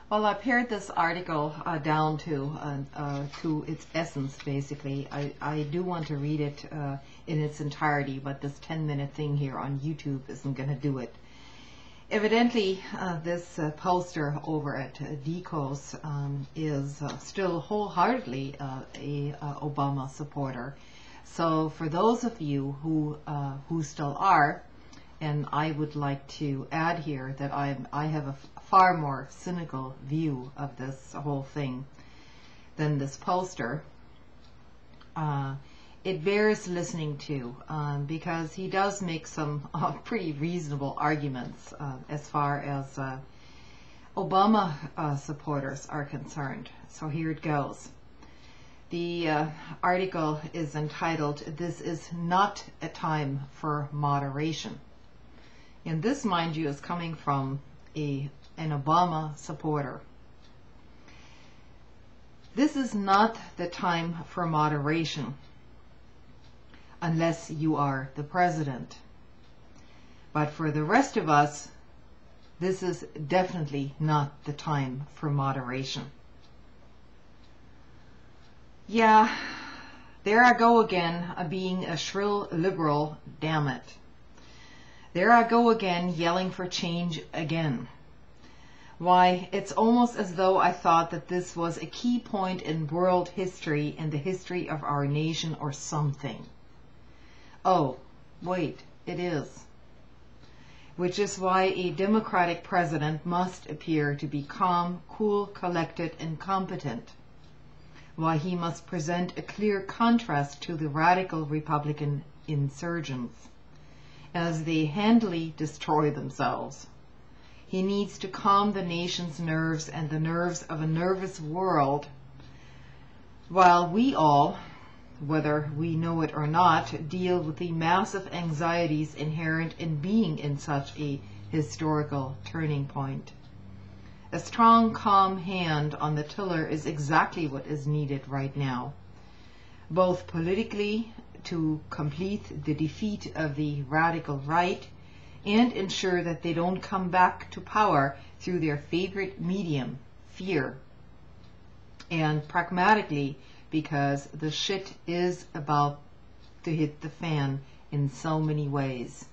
Well, I pared this article down to its essence, basically. I do want to read it in its entirety, but this 10-minute thing here on YouTube isn't going to do it. Evidently, this poster over at dkos is still wholeheartedly a Obama supporter. So for those of you who still are, and I would like to add here that I have a far more cynical view of this whole thing than this poster. It bears listening to because he does make some pretty reasonable arguments as far as Obama supporters are concerned. So here it goes. The article is entitled, "This is not a time for moderation." And this, mind you, is coming from an Obama supporter. This is not the time for moderation unless you are the president. But for the rest of us, this is definitely not the time for moderation. Yeah, there I go again, being a shrill liberal, damn it. There I go again, yelling for change again. Why, it's almost as though I thought that this was a key point in world history, in the history of our nation or something. Oh, wait, it is. Which is why a democratic president must appear to be calm, cool, collected, and competent. Why he must present a clear contrast to the radical Republican insurgents as they handily destroy themselves. He needs to calm the nation's nerves and the nerves of a nervous world, while we all, whether we know it or not, deal with the massive anxieties inherent in being in such a historical turning point. A strong, calm hand on the tiller is exactly what is needed right now, both politically to complete the defeat of the radical right and ensure that they don't come back to power through their favorite medium, fear, and pragmatically because the shit is about to hit the fan in so many ways.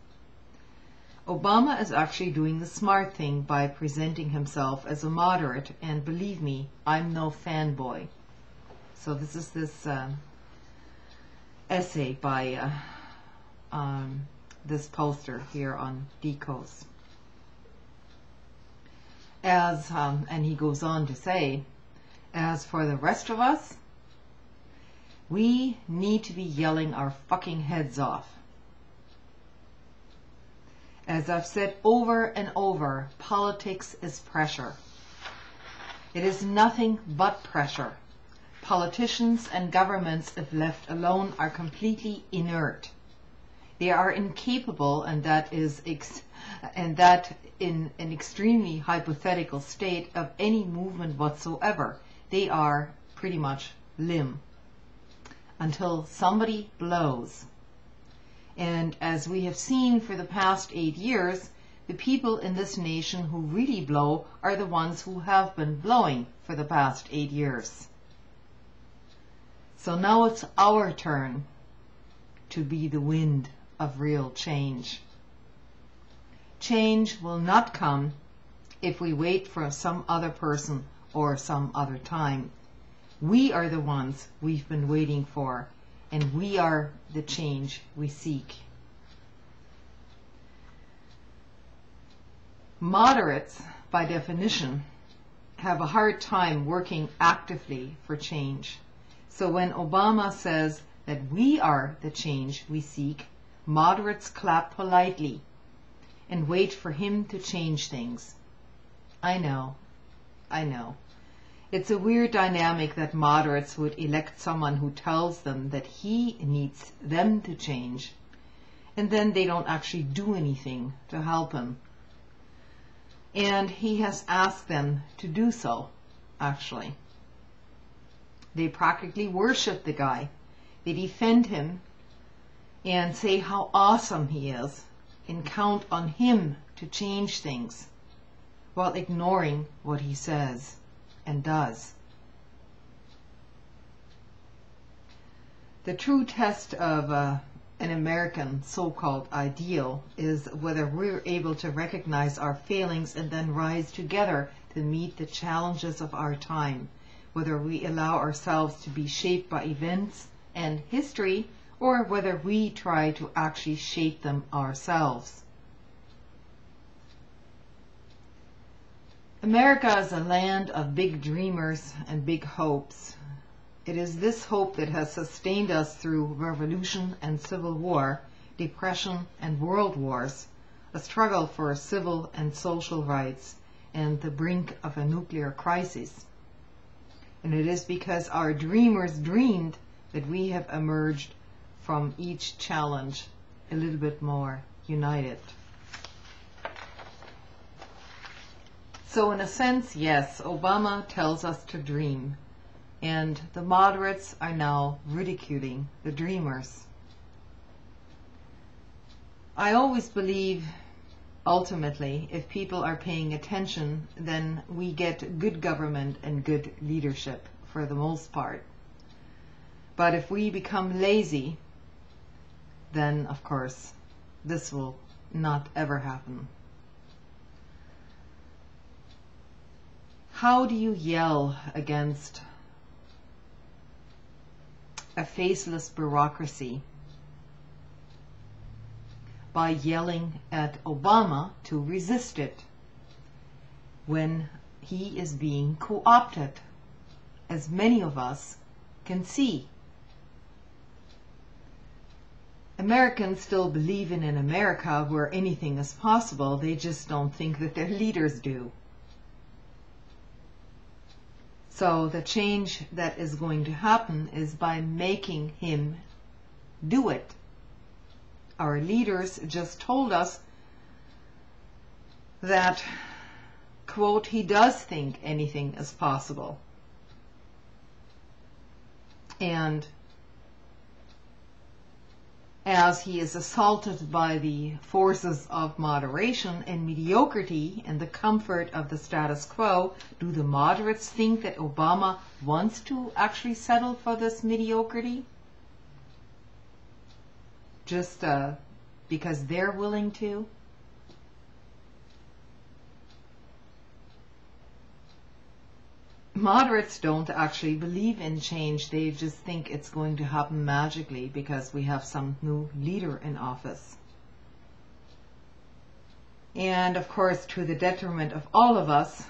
Obama is actually doing the smart thing by presenting himself as a moderate, and believe me, I'm no fanboy. So this is this essay by this poster here on dkos. And he goes on to say, as for the rest of us, we need to be yelling our fucking heads off. As I've said over and over, politics is pressure. It is nothing but pressure. Politicians and governments, if left alone, are completely inert. They are incapable, and that in an extremely hypothetical state, of any movement whatsoever. They are pretty much limp until somebody blows. And as we have seen for the past 8 years, the people in this nation who really blow are the ones who have been blowing for the past 8 years. So now it's our turn to be the wind of real change. Change will not come if we wait for some other person or some other time. We are the ones we've been waiting for, and we are the change we seek. Moderates, by definition, have a hard time working actively for change. So when Obama says that we are the change we seek, moderates clap politely and wait for him to change things. I know. It's a weird dynamic that moderates would elect someone who tells them that he needs them to change, and then they don't actually do anything to help him. And he has asked them to do so, actually. They practically worship the guy. They defend him and say how awesome he is and count on him to change things. while ignoring what he says and does. The true test of an American so-called ideal is whether we're able to recognize our failings and then rise together to meet the challenges of our time, whether we allow ourselves to be shaped by events and history, or whether we try to actually shape them ourselves. America is a land of big dreamers and big hopes. It is this hope that has sustained us through revolution and civil war, depression and world wars, a struggle for civil and social rights, and the brink of a nuclear crisis. And it is because our dreamers dreamed that we have emerged from each challenge a little bit more united. So in a sense, yes, Obama tells us to dream, and the moderates are now ridiculing the dreamers. I always believe, ultimately, if people are paying attention, then we get good government and good leadership for the most part. But if we become lazy, then of course this will not ever happen. How do you yell against a faceless bureaucracy? By yelling at Obama to resist it when he is being co-opted, as many of us can see. Americans still believe in an America where anything is possible. They just don't think that their leaders do. So the change that is going to happen is by making him do it. Our leaders just told us that, quote, he does think anything is possible. And as he is assaulted by the forces of moderation and mediocrity and the comfort of the status quo, do the moderates think that Obama wants to actually settle for this mediocrity? Just because they're willing to? Moderates don't actually believe in change. They just think it's going to happen magically because we have some new leader in office. And of course, to the detriment of all of us,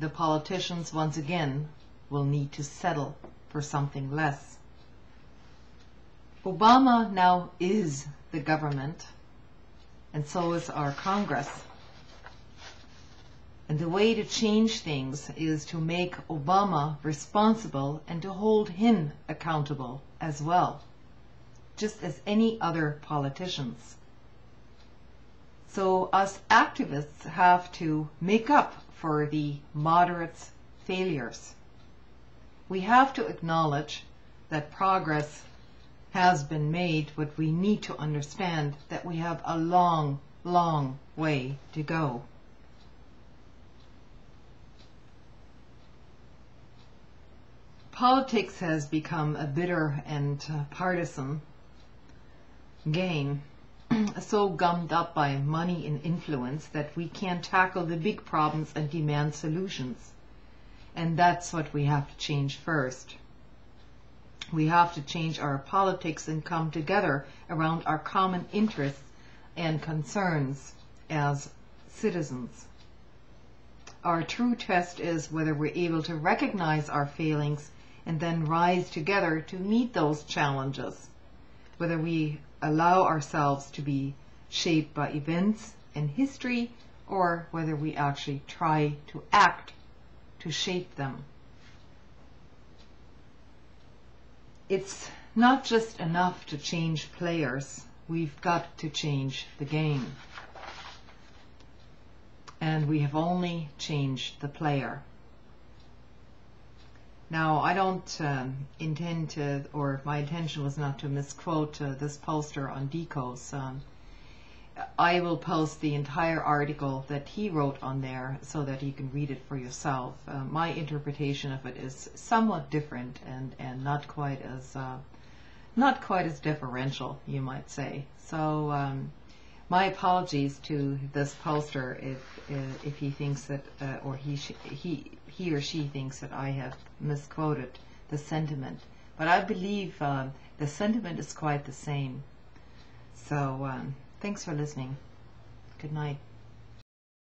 the politicians once again will need to settle for something less. Obama now is the government, and so is our Congress. And the way to change things is to make Obama responsible and to hold him accountable as well, just as any other politicians. So us activists have to make up for the moderates' failures. We have to acknowledge that progress has been made, but we need to understand that we have a long, long way to go. Politics has become a bitter and partisan game, so gummed up by money and influence that we can't tackle the big problems and demand solutions. And that's what we have to change first. We have to change our politics and come together around our common interests and concerns as citizens. Our true test is whether we're able to recognize our failings and then rise together to meet those challenges, whether we allow ourselves to be shaped by events and history, or whether we actually try to act to shape them. It's not just enough to change players, we've got to change the game. And we have only changed the player. Now, I don't intend to, or my intention was not to misquote this poster on dkos. I will post the entire article that he wrote on there so that you can read it for yourself. My interpretation of it is somewhat different and not quite as deferential, you might say. So my apologies to this poster if he thinks that or he or she thinks that I have misquoted the sentiment. But I believe the sentiment is quite the same. So thanks for listening. Good night.